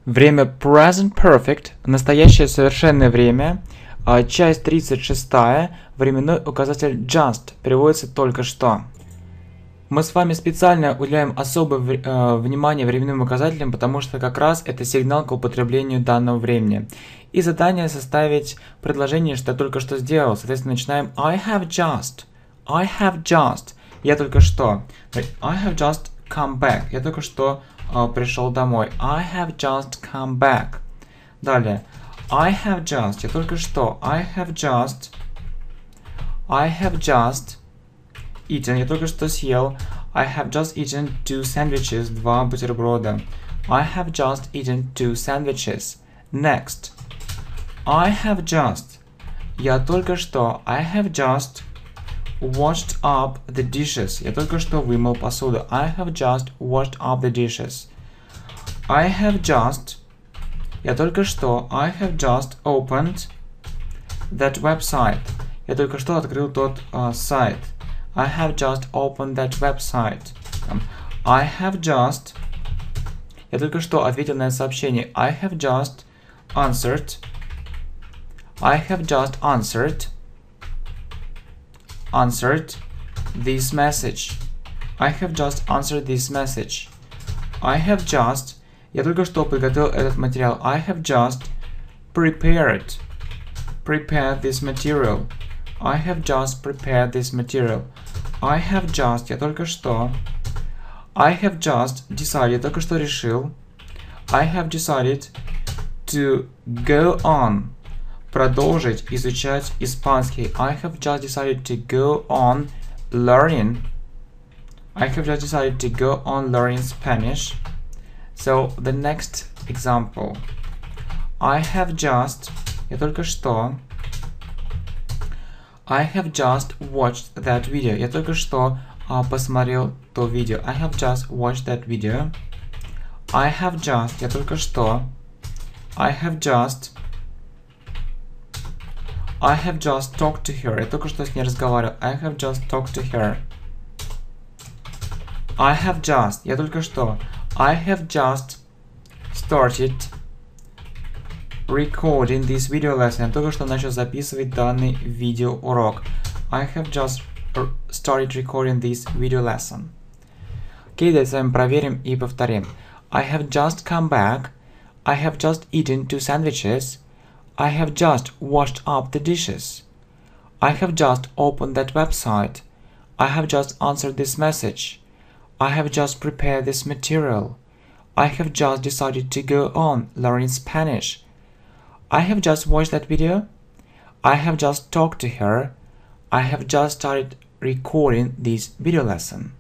Время Present Perfect, настоящее совершенное время, часть 36, временной указатель just, переводится только что. Мы с вами специально уделяем особое внимание временным указателям, потому что как раз это сигнал к употреблению данного времени. И задание составить предложение, что я только что сделал. Соответственно, начинаем I have just. I have just. Я только что. I have just come back. Я только что пришел домой. I have just come back. Далее. I have just. Я только что. I have just eaten. Я только что съел. I have just eaten 2 sandwiches. 2 бутерброда. I have just eaten 2 sandwiches. Next. I have just. Я только что. I have just washed up the dishes. Я только что вымыл посуду. I have just washed up the dishes. I have just. Я только что. I have just opened that website. Я только что открыл тот сайт. I have just opened that website. I have just. Я только что ответил на это сообщение. I have just answered. I have just answered this message. I have just answered this message. I have just. Я только что подготовил этот материал. I have just prepared this material. I have just prepared this material. I have just. Я только что. I have just decided. Я только что решил. I have decided to go on. Продолжить изучать испанский. I have just decided to go on learning. I have just decided to go on learning Spanish. So the next example. I have just. Я только что. I have just watched that video. Я только что посмотрел то видео. I have just watched that video. I have just. Я только что. I have just talked to her. Я только что с ней разговаривал. I have just talked to her. I have just. Я только что. I have just started recording this video lesson. Я только что начал записывать данный видеоурок. I have just started recording this video lesson. Окей, давайте с вами проверим и повторим. I have just come back. I have just eaten 2 sandwiches. I have just washed up the dishes. I have just opened that website. I have just answered this message. I have just prepared this material. I have just decided to go on learning Spanish. I have just watched that video. I have just talked to her. I have just started recording this video lesson.